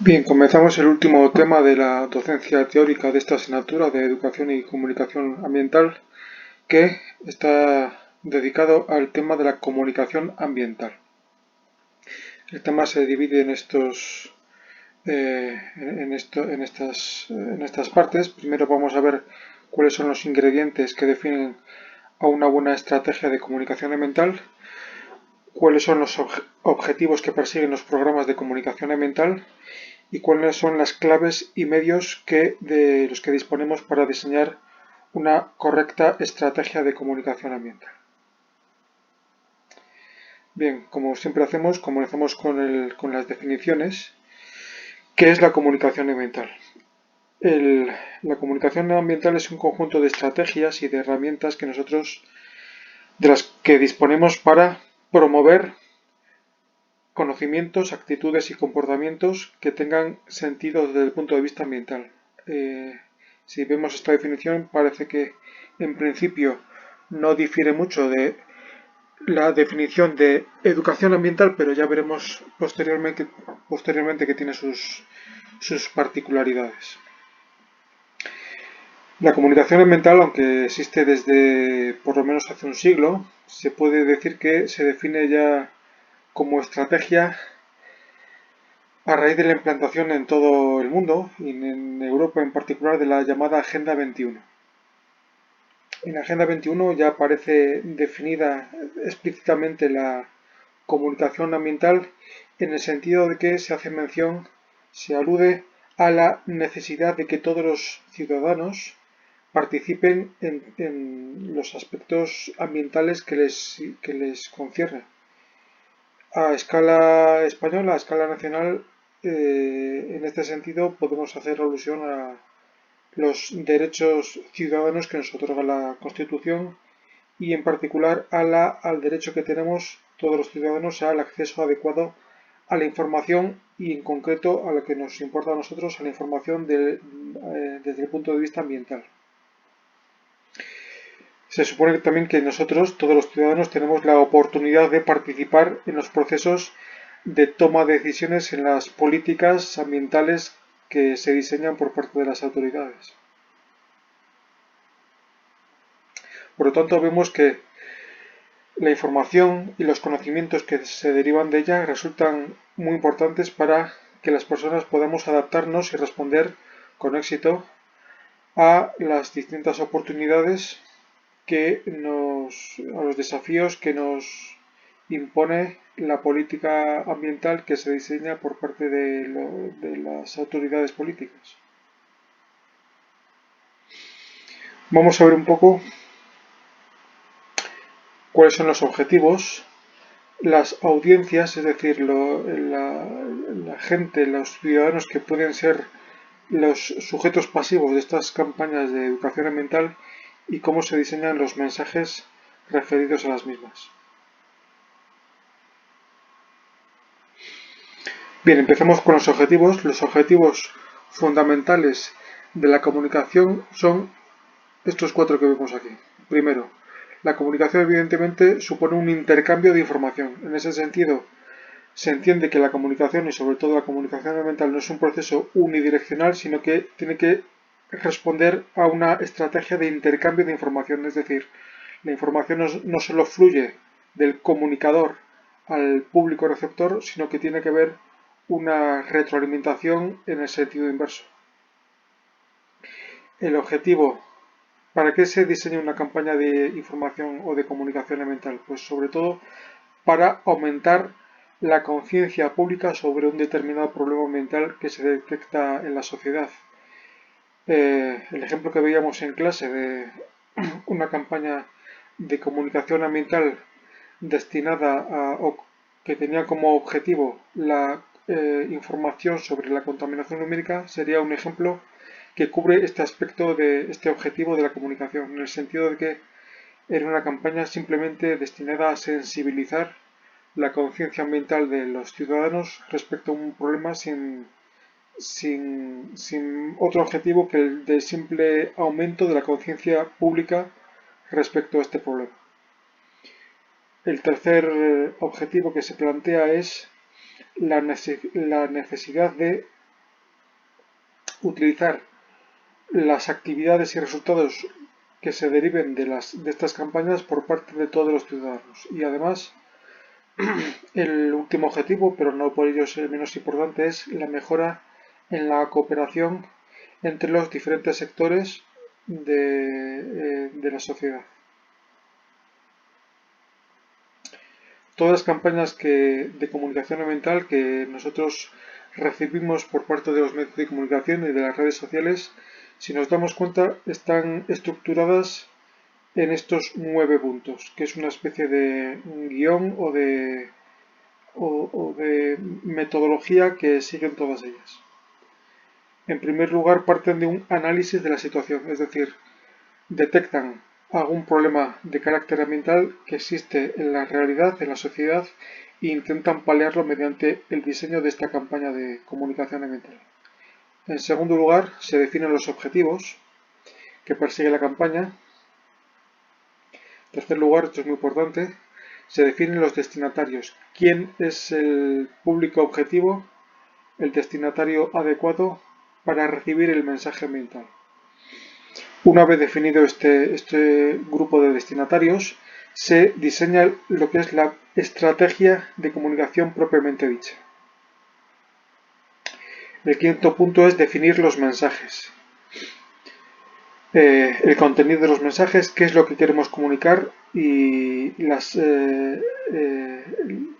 Bien, comenzamos el último tema de la docencia teórica de esta asignatura de Educación y Comunicación Ambiental, que está dedicado al tema de la comunicación ambiental. El tema se divide en estas partes. Primero vamos a ver cuáles son los ingredientes que definen a una buena estrategia de comunicación ambiental, cuáles son los objetivos que persiguen los programas de comunicación ambiental y cuáles son las claves y medios de los que disponemos para diseñar una correcta estrategia de comunicación ambiental. Bien, como siempre hacemos, comenzamos con las definiciones. ¿Qué es la comunicación ambiental? La comunicación ambiental es un conjunto de estrategias y de herramientas de las que disponemos para promover conocimientos, actitudes y comportamientos que tengan sentido desde el punto de vista ambiental. Si vemos esta definición, parece que en principio no difiere mucho de la definición de educación ambiental, pero ya veremos posteriormente que tiene sus particularidades. La comunicación ambiental, aunque existe desde por lo menos hace un siglo, se puede decir que se define ya como estrategia a raíz de la implantación en todo el mundo y en Europa en particular de la llamada Agenda 21. En la Agenda 21 ya aparece definida explícitamente la comunicación ambiental en el sentido de que se hace mención, se alude a la necesidad de que todos los ciudadanos participen en los aspectos ambientales que les conciernen. A escala española, a escala nacional, en este sentido podemos hacer alusión a los derechos ciudadanos que nos otorga la Constitución y en particular al derecho que tenemos todos los ciudadanos al acceso adecuado a la información y en concreto a lo que nos importa a nosotros, a la información desde el punto de vista ambiental. Se supone también que nosotros, todos los ciudadanos, tenemos la oportunidad de participar en los procesos de toma de decisiones en las políticas ambientales que se diseñan por parte de las autoridades. Por lo tanto, vemos que la información y los conocimientos que se derivan de ella resultan muy importantes para que las personas podamos adaptarnos y responder con éxito a las distintas oportunidades a los desafíos que nos impone la política ambiental que se diseña por parte de las autoridades políticas. Vamos a ver un poco cuáles son los objetivos, las audiencias, es decir, la gente, los ciudadanos que pueden ser los sujetos pasivos de estas campañas de educación ambiental y cómo se diseñan los mensajes referidos a las mismas. Bien, empezamos con los objetivos. Los objetivos fundamentales de la comunicación son estos cuatro que vemos aquí. Primero, la comunicación evidentemente supone un intercambio de información. En ese sentido, se entiende que la comunicación y sobre todo la comunicación ambiental no es un proceso unidireccional, sino que tiene que responder a una estrategia de intercambio de información. Es decir, la información no solo fluye del comunicador al público receptor, sino que tiene que haber una retroalimentación en el sentido inverso. El objetivo, ¿para qué se diseña una campaña de información o de comunicación ambiental? Pues sobre todo para aumentar la conciencia pública sobre un determinado problema ambiental que se detecta en la sociedad. El ejemplo que veíamos en clase de una campaña de comunicación ambiental destinada o que tenía como objetivo la información sobre la contaminación lumínica sería un ejemplo que cubre este aspecto de este objetivo de la comunicación, en el sentido de que era una campaña simplemente destinada a sensibilizar la conciencia ambiental de los ciudadanos respecto a un problema sin otro objetivo que el del simple aumento de la conciencia pública respecto a este problema. El tercer objetivo que se plantea es la necesidad de utilizar las actividades y resultados que se deriven de estas campañas por parte de todos los ciudadanos. Y además, el último objetivo, pero no por ello es el menos importante, es la mejora en la cooperación entre los diferentes sectores de la sociedad. Todas las campañas de comunicación ambiental que nosotros recibimos por parte de los medios de comunicación y de las redes sociales, si nos damos cuenta, están estructuradas en estos 9 puntos, que es una especie de guión o de metodología que siguen todas ellas. En primer lugar, parten de un análisis de la situación, es decir, detectan algún problema de carácter ambiental que existe en la realidad, en la sociedad, e intentan paliarlo mediante el diseño de esta campaña de comunicación ambiental. En segundo lugar, se definen los objetivos que persigue la campaña. En tercer lugar, esto es muy importante, se definen los destinatarios. ¿Quién es el público objetivo, el destinatario adecuado para recibir el mensaje ambiental? Una vez definido este grupo de destinatarios, se diseña lo que es la estrategia de comunicación propiamente dicha. El quinto punto es definir los mensajes. El contenido de los mensajes, qué es lo que queremos comunicar y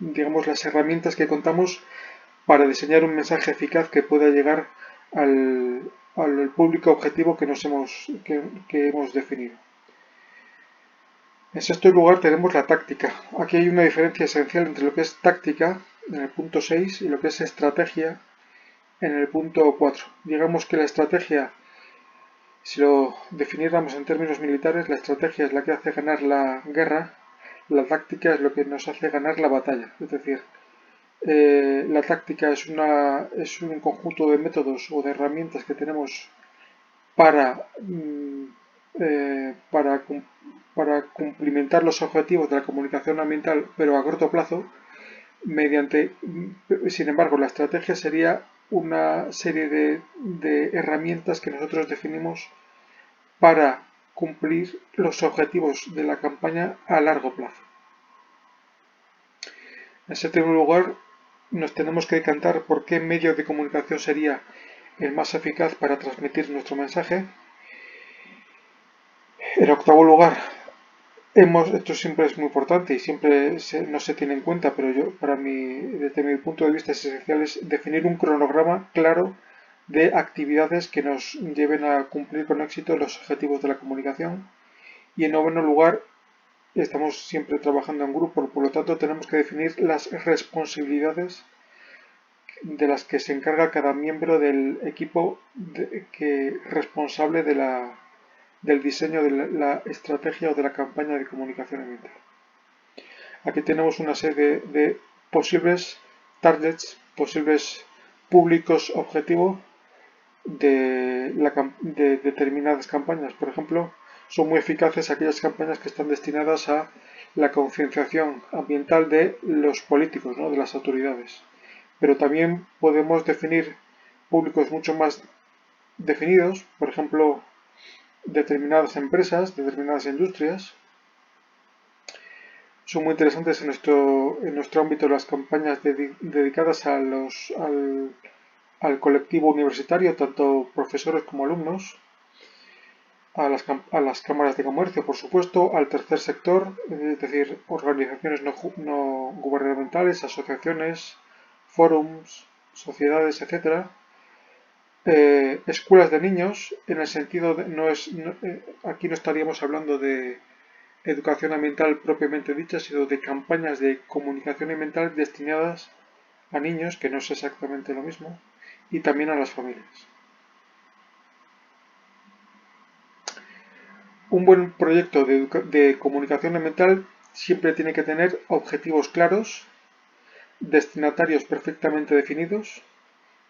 digamos, las herramientas que contamos para diseñar un mensaje eficaz que pueda llegar al público objetivo que hemos definido. En sexto lugar tenemos la táctica. Aquí hay una diferencia esencial entre lo que es táctica en el punto 6 y lo que es estrategia en el punto 4. Digamos que la estrategia, si lo definiéramos en términos militares, la estrategia es la que hace ganar la guerra, la táctica es lo que nos hace ganar la batalla. Es decir, la táctica es un conjunto de métodos o de herramientas que tenemos para cumplimentar los objetivos de la comunicación ambiental, pero a corto plazo, sin embargo, la estrategia sería una serie de herramientas que nosotros definimos para cumplir los objetivos de la campaña a largo plazo. En séptimo lugar, nos tenemos que decantar por qué medio de comunicación sería el más eficaz para transmitir nuestro mensaje. En octavo lugar, esto siempre es muy importante y siempre no se tiene en cuenta, pero desde mi punto de vista es esencial, es definir un cronograma claro de actividades que nos lleven a cumplir con éxito los objetivos de la comunicación. Y en noveno lugar, estamos siempre trabajando en grupo, por lo tanto tenemos que definir las responsabilidades de las que se encarga cada miembro del equipo responsable del diseño de la estrategia o de la campaña de comunicación ambiental. Aquí tenemos una serie de posibles targets, posibles públicos objetivo de determinadas campañas. Por ejemplo, son muy eficaces aquellas campañas que están destinadas a la concienciación ambiental de los políticos, ¿no?, de las autoridades. Pero también podemos definir públicos mucho más definidos, por ejemplo, determinadas empresas, determinadas industrias. Son muy interesantes en nuestro ámbito las campañas dedicadas al colectivo universitario, tanto profesores como alumnos, a las cámaras de comercio, por supuesto, al tercer sector, es decir, organizaciones no gubernamentales, asociaciones, forums, sociedades, etc. Escuelas de niños, en el sentido de, aquí no estaríamos hablando de educación ambiental propiamente dicha, sino de campañas de comunicación ambiental destinadas a niños, que no es exactamente lo mismo, y también a las familias. Un buen proyecto de comunicación ambiental siempre tiene que tener objetivos claros, destinatarios perfectamente definidos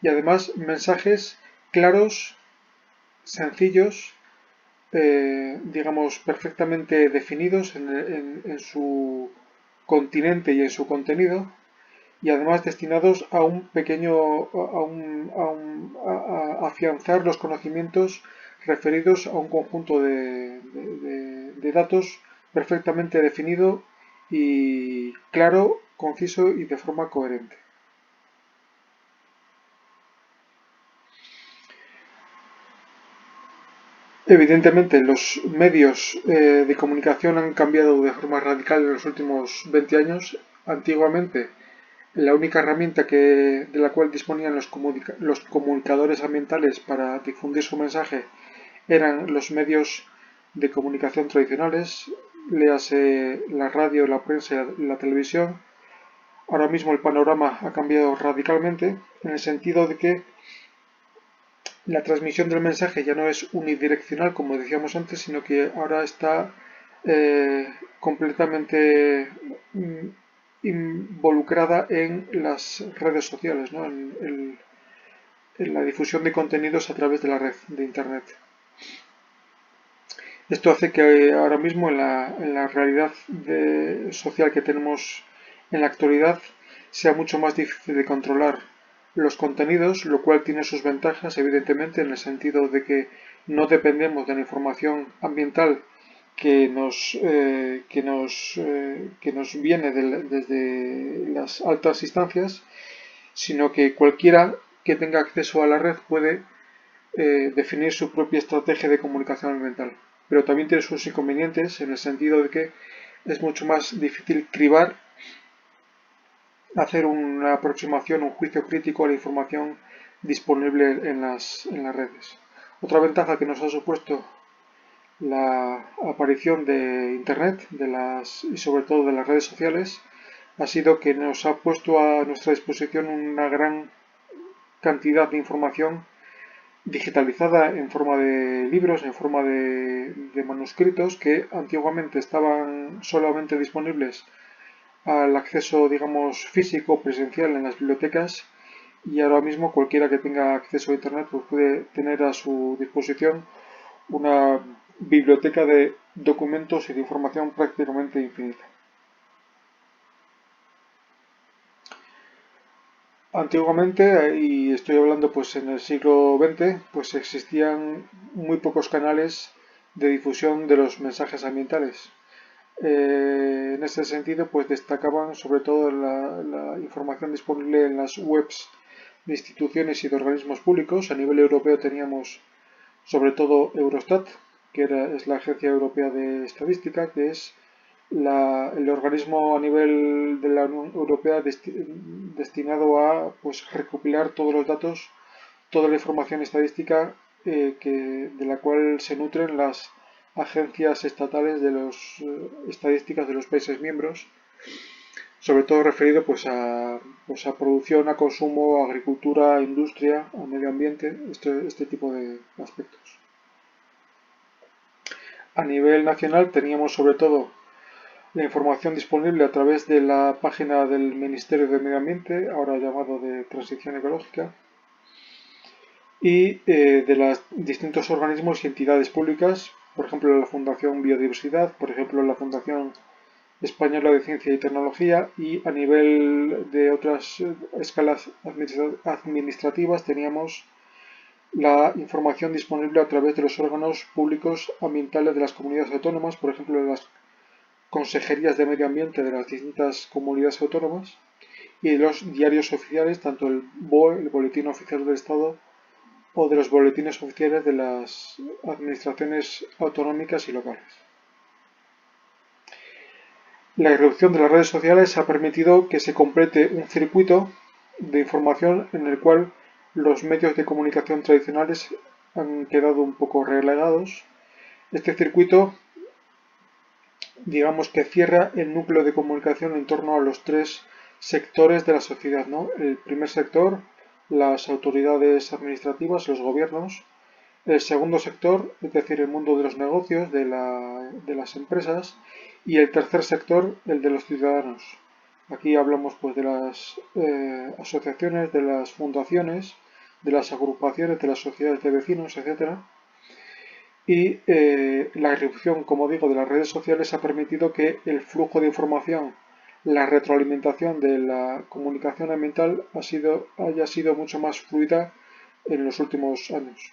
y además mensajes claros, sencillos, digamos, perfectamente definidos en su continente y en su contenido, y además destinados a un pequeño, a afianzar los conocimientos referidos a un conjunto de datos perfectamente definido y claro, conciso y de forma coherente. Evidentemente, los medios de comunicación han cambiado de forma radical en los últimos 20 años. Antiguamente, la única herramienta de la cual disponían los comunicadores ambientales para difundir su mensaje eran los medios de comunicación tradicionales, léase la radio, la prensa y la televisión. Ahora mismo el panorama ha cambiado radicalmente en el sentido de que la transmisión del mensaje ya no es unidireccional, como decíamos antes, sino que ahora está completamente involucrada en las redes sociales, ¿no? En la difusión de contenidos a través de la red de Internet. Esto hace que ahora mismo en la realidad social que tenemos en la actualidad sea mucho más difícil de controlar los contenidos, lo cual tiene sus ventajas, evidentemente, en el sentido de que no dependemos de la información ambiental que nos viene desde las altas instancias, sino que cualquiera que tenga acceso a la red puede definir su propia estrategia de comunicación ambiental. Pero también tiene sus inconvenientes en el sentido de que es mucho más difícil cribar, hacer una aproximación, un juicio crítico a la información disponible en las redes. Otra ventaja que nos ha supuesto la aparición de Internet y sobre todo de las redes sociales ha sido que nos ha puesto a nuestra disposición una gran cantidad de información digitalizada en forma de libros, en forma de manuscritos que antiguamente estaban solamente disponibles al acceso, digamos, físico, presencial en las bibliotecas, y ahora mismo cualquiera que tenga acceso a Internet pues puede tener a su disposición una biblioteca de documentos y de información prácticamente infinita. Antiguamente, y estoy hablando pues en el siglo XX, pues existían muy pocos canales de difusión de los mensajes ambientales. En ese sentido, pues destacaban sobre todo la información disponible en las webs de instituciones y de organismos públicos. A nivel europeo teníamos sobre todo Eurostat, que es la Agencia Europea de Estadística, que es el organismo a nivel de la Unión Europea destinado a pues, recopilar todos los datos, toda la información estadística de la cual se nutren las agencias estatales de las estadísticas de los países miembros, sobre todo referido pues a producción, a consumo, a agricultura, a industria, a medio ambiente, este tipo de aspectos. A nivel nacional teníamos sobre todo la información disponible a través de la página del Ministerio de Medio Ambiente, ahora llamado de Transición Ecológica, y de los distintos organismos y entidades públicas, por ejemplo la Fundación Biodiversidad, por ejemplo la Fundación Española de Ciencia y Tecnología, y a nivel de otras escalas administrativas teníamos la información disponible a través de los órganos públicos ambientales de las comunidades autónomas, por ejemplo de las consejerías de medio ambiente de las distintas comunidades autónomas, y de los diarios oficiales, tanto el BOE, el Boletín Oficial del Estado, o de los boletines oficiales de las administraciones autonómicas y locales. La irrupción de las redes sociales ha permitido que se complete un circuito de información en el cual los medios de comunicación tradicionales han quedado un poco relegados. Este circuito, digamos que cierra el núcleo de comunicación en torno a los tres sectores de la sociedad, ¿no? El primer sector, las autoridades administrativas, los gobiernos. El segundo sector, es decir, el mundo de los negocios, de las empresas. Y el tercer sector, el de los ciudadanos. Aquí hablamos pues de las asociaciones, de las fundaciones, de las agrupaciones, de las sociedades de vecinos, etcétera. Y la irrupción, como digo, de las redes sociales ha permitido que el flujo de información la retroalimentación de la comunicación ambiental haya sido mucho más fluida en los últimos años.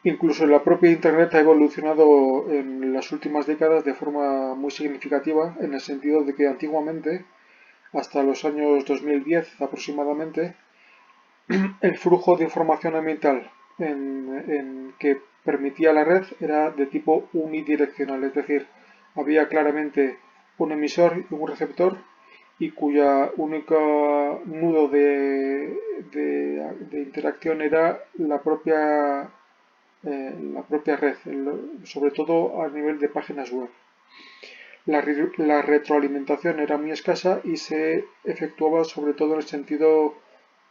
Incluso la propia Internet ha evolucionado en las últimas décadas de forma muy significativa, en el sentido de que antiguamente, hasta los años 2010 aproximadamente, el flujo de información ambiental que permitía la red era de tipo unidireccional, es decir, había claramente un emisor y un receptor y cuya único nudo de interacción era la propia red, sobre todo a nivel de páginas web. La retroalimentación era muy escasa y se efectuaba sobre todo en el sentido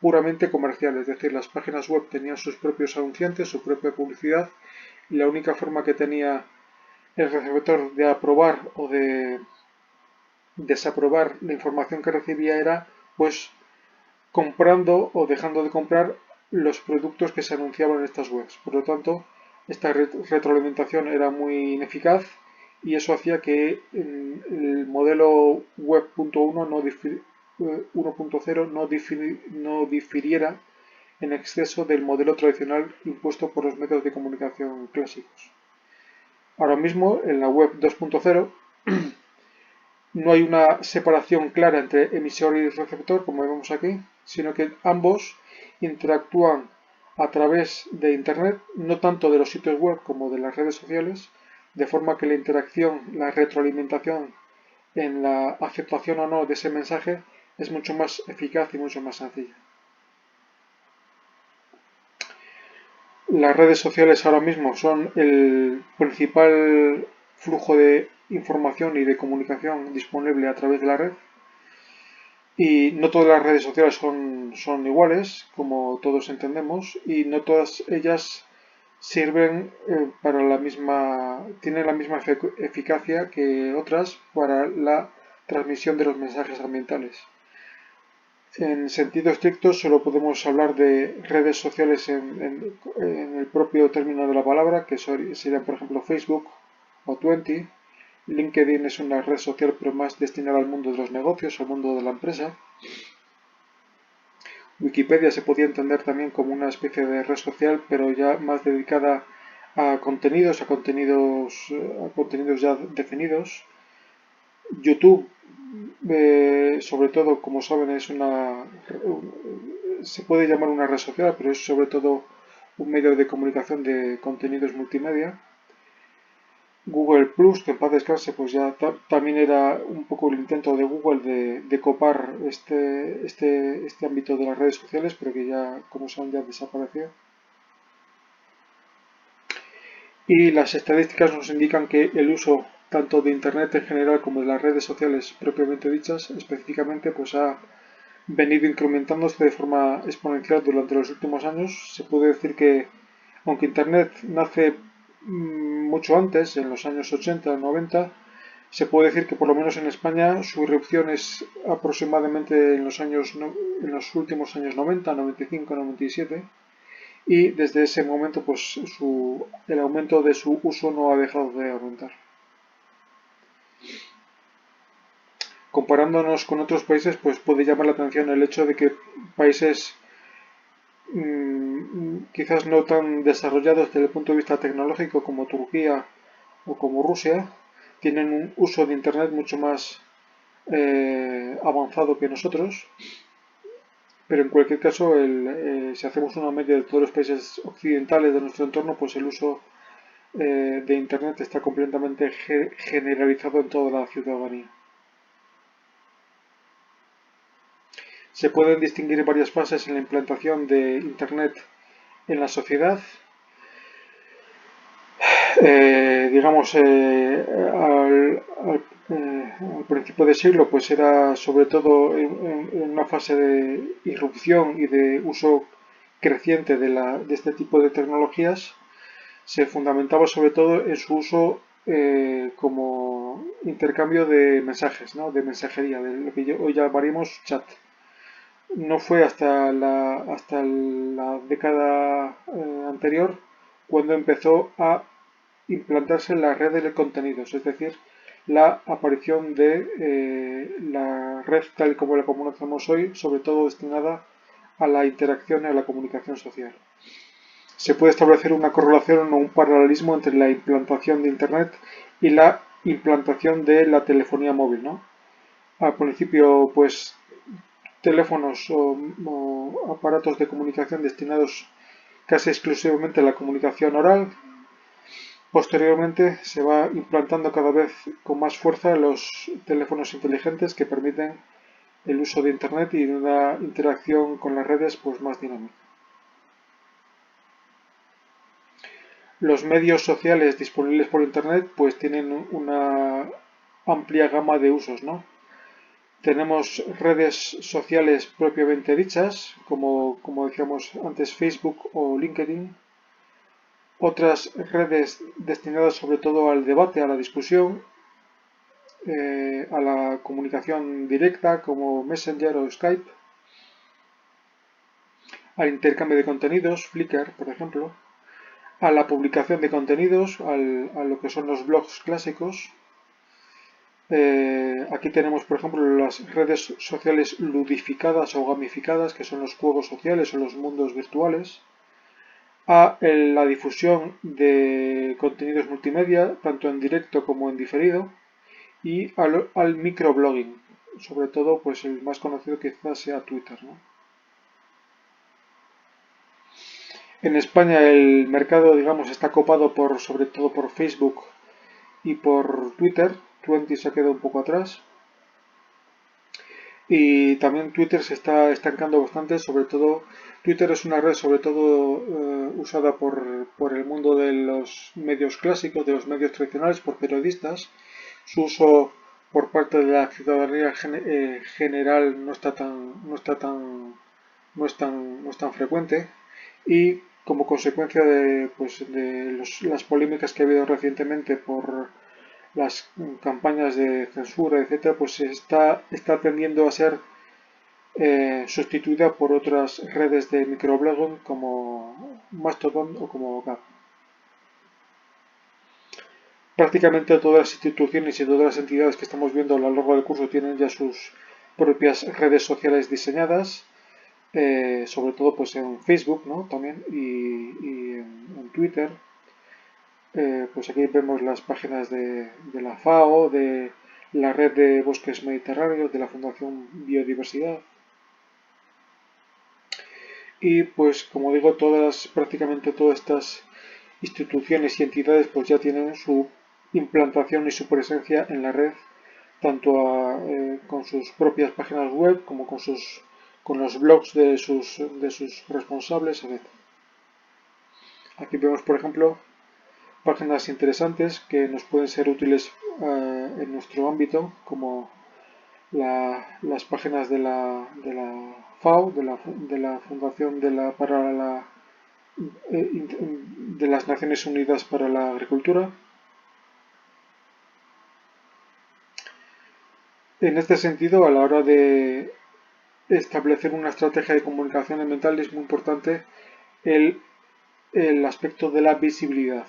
puramente comercial, es decir, las páginas web tenían sus propios anunciantes, su propia publicidad y la única forma que tenía el receptor de aprobar o de desaprobar la información que recibía era pues comprando o dejando de comprar los productos que se anunciaban en estas webs. Por lo tanto, esta retroalimentación era muy ineficaz y eso hacía que el modelo web.1 1.0 no difiriera en exceso del modelo tradicional impuesto por los medios de comunicación clásicos. Ahora mismo, en la web 2.0, no hay una separación clara entre emisor y receptor, como vemos aquí, sino que ambos interactúan a través de Internet, no tanto de los sitios web como de las redes sociales, de forma que la interacción, la retroalimentación en la aceptación o no de ese mensaje es mucho más eficaz y mucho más sencilla. Las redes sociales ahora mismo son el principal flujo de información y de comunicación disponible a través de la red. Y no todas las redes sociales son iguales, como todos entendemos, y no todas ellas sirven tienen la misma eficacia que otras para la transmisión de los mensajes ambientales. En sentido estricto, solo podemos hablar de redes sociales en el propio término de la palabra, que serían, por ejemplo, Facebook o Twenty. LinkedIn es una red social, pero más destinada al mundo de los negocios, al mundo de la empresa. Wikipedia se podía entender también como una especie de red social, pero ya más dedicada a contenidos ya definidos. YouTube, sobre todo, como saben, se puede llamar una red social, pero es sobre todo un medio de comunicación de contenidos multimedia. Google Plus, que en paz descanse, pues ya también era un poco el intento de Google de copar este ámbito de las redes sociales, pero que ya, como saben, ya desapareció. Y las estadísticas nos indican que el uso tanto de Internet en general como de las redes sociales propiamente dichas, específicamente, pues ha venido incrementándose de forma exponencial durante los últimos años. Se puede decir que, aunque Internet nace mucho antes, en los años 80 o 90, se puede decir que por lo menos en España su irrupción es aproximadamente en en los últimos años 90, 95, 97, y desde ese momento pues el aumento de su uso no ha dejado de aumentar. Comparándonos con otros países, pues puede llamar la atención el hecho de que países quizás no tan desarrollados desde el punto de vista tecnológico como Turquía o como Rusia tienen un uso de Internet mucho más avanzado que nosotros, pero en cualquier caso, si hacemos una media de todos los países occidentales de nuestro entorno, pues el uso de Internet está completamente generalizado en toda la ciudadanía. Se pueden distinguir varias fases en la implantación de Internet en la sociedad. Digamos, al principio del siglo, pues era sobre todo en una fase de irrupción y de uso creciente de este tipo de tecnologías. Se fundamentaba sobre todo en su uso como intercambio de mensajes, ¿no? De mensajería, de lo que hoy llamaríamos chat. No fue hasta la década anterior cuando empezó a implantarse en las redes de contenidos, es decir, la aparición de la red tal como la conocemos hoy, sobre todo destinada a la interacción y a la comunicación social. Se puede establecer una correlación o un paralelismo entre la implantación de Internet y la implantación de la telefonía móvil, ¿no? Al principio, pues, teléfonos o aparatos de comunicación destinados casi exclusivamente a la comunicación oral. Posteriormente se va implantando cada vez con más fuerza los teléfonos inteligentes que permiten el uso de Internet y de una interacción con las redes pues más dinámica. Los medios sociales disponibles por Internet pues tienen una amplia gama de usos, ¿no? Tenemos redes sociales propiamente dichas, como decíamos antes Facebook o LinkedIn. Otras redes destinadas sobre todo al debate, a la discusión, a la comunicación directa como Messenger o Skype, al intercambio de contenidos, Flickr, por ejemplo, a la publicación de contenidos, a lo que son los blogs clásicos. Aquí tenemos, por ejemplo, las redes sociales ludificadas o gamificadas, que son los juegos sociales o los mundos virtuales, a la difusión de contenidos multimedia, tanto en directo como en diferido, y al microblogging, sobre todo pues el más conocido quizás sea Twitter, ¿no? En España el mercado, digamos, está copado sobre todo por Facebook y por Twitter. Twenty se ha quedado un poco atrás. Y también Twitter se está estancando bastante, sobre todo Twitter es una red sobre todo usada por el mundo de los medios clásicos, de los medios tradicionales, por periodistas. Su uso por parte de la ciudadanía general no es tan frecuente y como consecuencia de, pues, de las polémicas que ha habido recientemente por las campañas de censura, etcétera, pues está tendiendo a ser sustituida por otras redes de microblogging como Mastodon o como Gab. Prácticamente todas las instituciones y todas las entidades que estamos viendo a lo largo del curso tienen ya sus propias redes sociales diseñadas, sobre todo pues en Facebook, ¿no? También y en Twitter. Pues aquí vemos las páginas de la FAO, de la Red de Bosques Mediterráneos, de la Fundación Biodiversidad. Y pues como digo, prácticamente todas estas instituciones y entidades pues ya tienen su implantación y su presencia en la red, tanto con sus propias páginas web como con los blogs de sus responsables, etc. Aquí vemos, por ejemplo, páginas interesantes que nos pueden ser útiles en nuestro ámbito, como las páginas de la FAO, de la Fundación para de las Naciones Unidas para la Agricultura. En este sentido, a la hora de establecer una estrategia de comunicación ambiental es muy importante el, el aspecto de la visibilidad.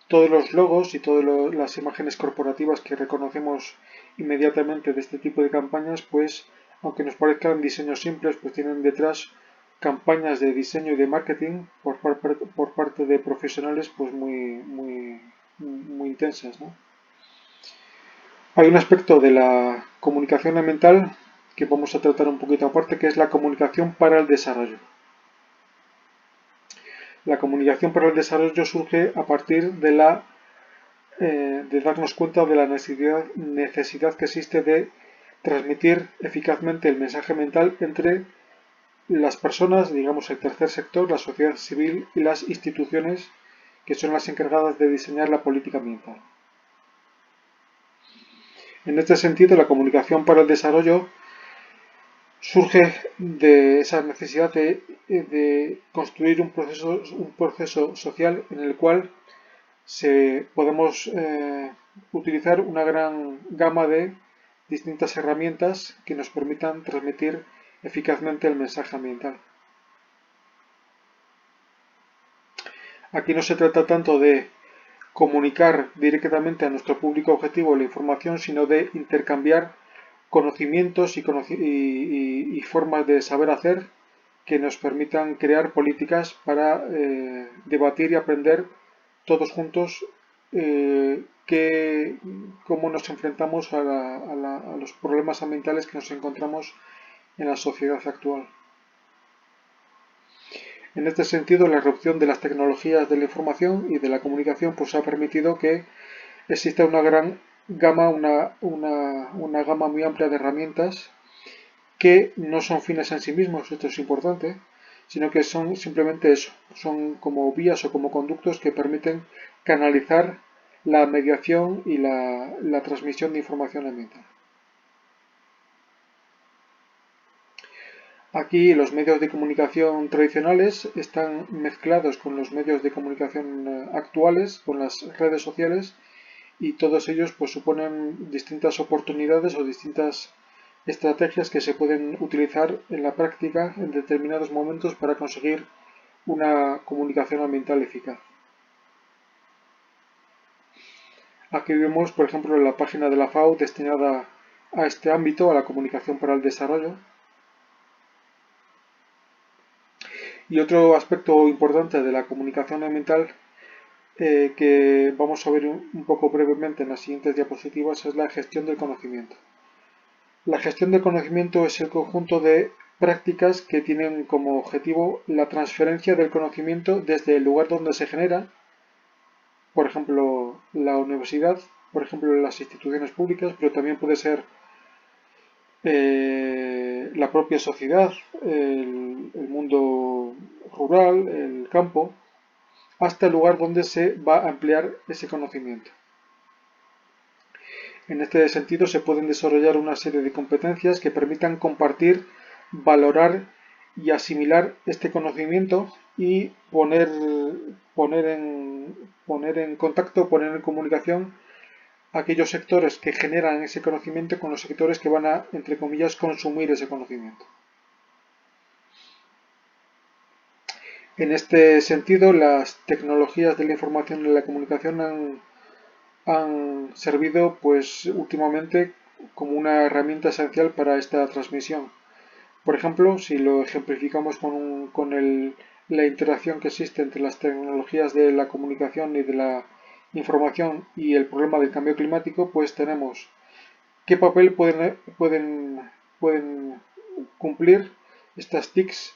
Todos los logos y todas las imágenes corporativas que reconocemos inmediatamente de este tipo de campañas, pues, aunque nos parezcan diseños simples, pues tienen detrás campañas de diseño y de marketing por parte de profesionales pues muy intensas, ¿no? Hay un aspecto de la comunicación ambiental que vamos a tratar un poquito aparte, que es la comunicación para el desarrollo. La comunicación para el desarrollo surge a partir de darnos cuenta de la necesidad que existe de transmitir eficazmente el mensaje ambiental entre las personas, digamos el tercer sector, la sociedad civil y las instituciones que son las encargadas de diseñar la política ambiental. En este sentido, la comunicación para el desarrollo surge de esa necesidad de construir un proceso social en el cual podemos utilizar una gran gama de distintas herramientas que nos permitan transmitir eficazmente el mensaje ambiental. Aquí no se trata tanto de comunicar directamente a nuestro público objetivo la información, sino de intercambiar conocimientos y formas de saber hacer que nos permitan crear políticas para debatir y aprender todos juntos cómo nos enfrentamos a los problemas ambientales que nos encontramos en la sociedad actual. En este sentido, la erupción de las tecnologías de la información y de la comunicación pues ha permitido que exista una gran gama, una gama muy amplia de herramientas que no son fines en sí mismos, esto es importante, sino que son simplemente eso, son como vías o como conductos que permiten canalizar la mediación y la transmisión de información ambiental. Aquí los medios de comunicación tradicionales están mezclados con los medios de comunicación actuales, con las redes sociales, y todos ellos pues suponen distintas oportunidades o distintas estrategias que se pueden utilizar en la práctica en determinados momentos para conseguir una comunicación ambiental eficaz. Aquí vemos, por ejemplo, la página de la FAO destinada a este ámbito, a la comunicación para el desarrollo. Y otro aspecto importante de la comunicación ambiental que vamos a ver un poco brevemente en las siguientes diapositivas es la gestión del conocimiento. La gestión del conocimiento es el conjunto de prácticas que tienen como objetivo la transferencia del conocimiento desde el lugar donde se genera, por ejemplo, la universidad, por ejemplo, las instituciones públicas, pero también puede ser la propia sociedad, el mundo rural, el campo, hasta el lugar donde se va a emplear ese conocimiento. En este sentido, se pueden desarrollar una serie de competencias que permitan compartir, valorar y asimilar este conocimiento y poner en contacto, poner en comunicación aquellos sectores que generan ese conocimiento con los sectores que van a, entre comillas, consumir ese conocimiento. En este sentido, las tecnologías de la información y la comunicación han servido pues últimamente como una herramienta esencial para esta transmisión. Por ejemplo, si lo ejemplificamos con la interacción que existe entre las tecnologías de la comunicación y de la información y el problema del cambio climático, pues tenemos qué papel pueden cumplir estas TICs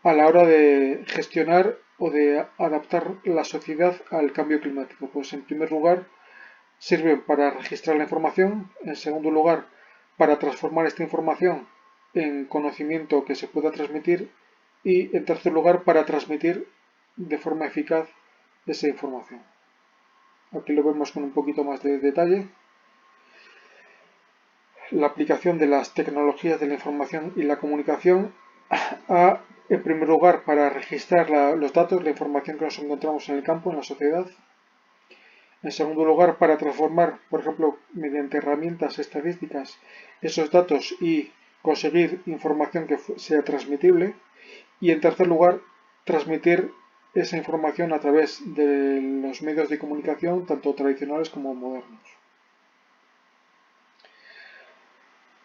a la hora de gestionar o de adaptar la sociedad al cambio climático. Pues en primer lugar, sirven para registrar la información, en segundo lugar, para transformar esta información en conocimiento que se pueda transmitir y, en tercer lugar, para transmitir de forma eficaz esa información. Aquí lo vemos con un poquito más de detalle. La aplicación de las tecnologías de la información y la comunicación en primer lugar, para registrar los datos, la información que nos encontramos en el campo, en la sociedad. En segundo lugar, para transformar, por ejemplo, mediante herramientas estadísticas, esos datos y conseguir información que sea transmitible. Y en tercer lugar, transmitir esa información a través de los medios de comunicación, tanto tradicionales como modernos.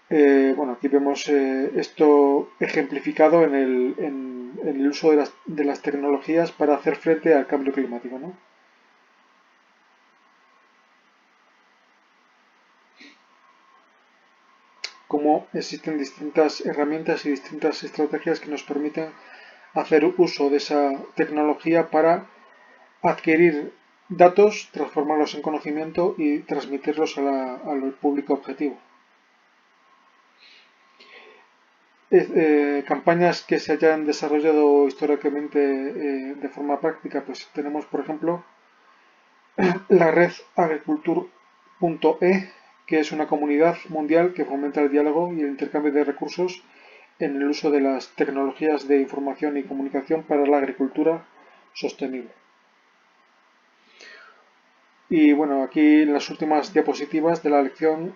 Bueno, aquí vemos esto ejemplificado en el uso de las tecnologías para hacer frente al cambio climático, ¿no? Cómo existen distintas herramientas y distintas estrategias que nos permiten hacer uso de esa tecnología para adquirir datos, transformarlos en conocimiento y transmitirlos al público objetivo. Campañas que se hayan desarrollado históricamente de forma práctica, pues tenemos, por ejemplo, la red agriculture.e, que es una comunidad mundial que fomenta el diálogo y el intercambio de recursos en el uso de las tecnologías de información y comunicación para la agricultura sostenible. Y bueno, aquí en las últimas diapositivas de la lección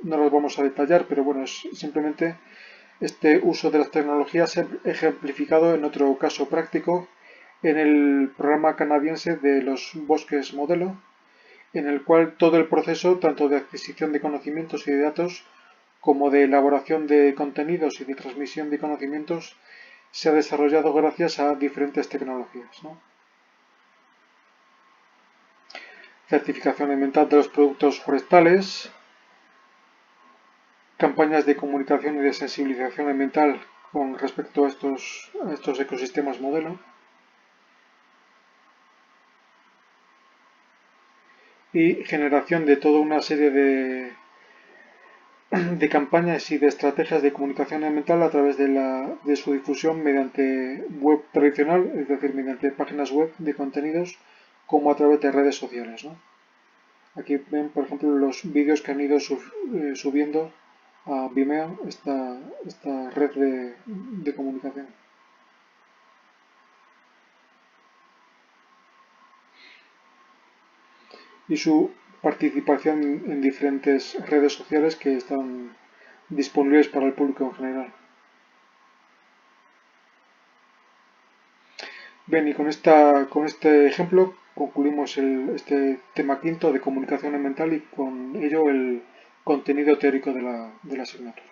no las vamos a detallar, pero bueno, es simplemente este uso de las tecnologías ejemplificado en otro caso práctico en el programa canadiense de los bosques modelo, en el cual todo el proceso, tanto de adquisición de conocimientos y de datos, como de elaboración de contenidos y de transmisión de conocimientos, se ha desarrollado gracias a diferentes tecnologías, ¿no? Certificación ambiental de los productos forestales, campañas de comunicación y de sensibilización ambiental con respecto a estos ecosistemas modelo, y generación de toda una serie de campañas y de estrategias de comunicación ambiental a través de su difusión mediante web tradicional, es decir, mediante páginas web de contenidos, como a través de redes sociales, ¿no? Aquí ven, por ejemplo, los vídeos que han ido subiendo a Vimeo, esta red de comunicación. Y su participación en diferentes redes sociales que están disponibles para el público en general. Bien, y con este ejemplo concluimos este tema quinto de comunicación ambiental y con ello el contenido teórico de la asignatura.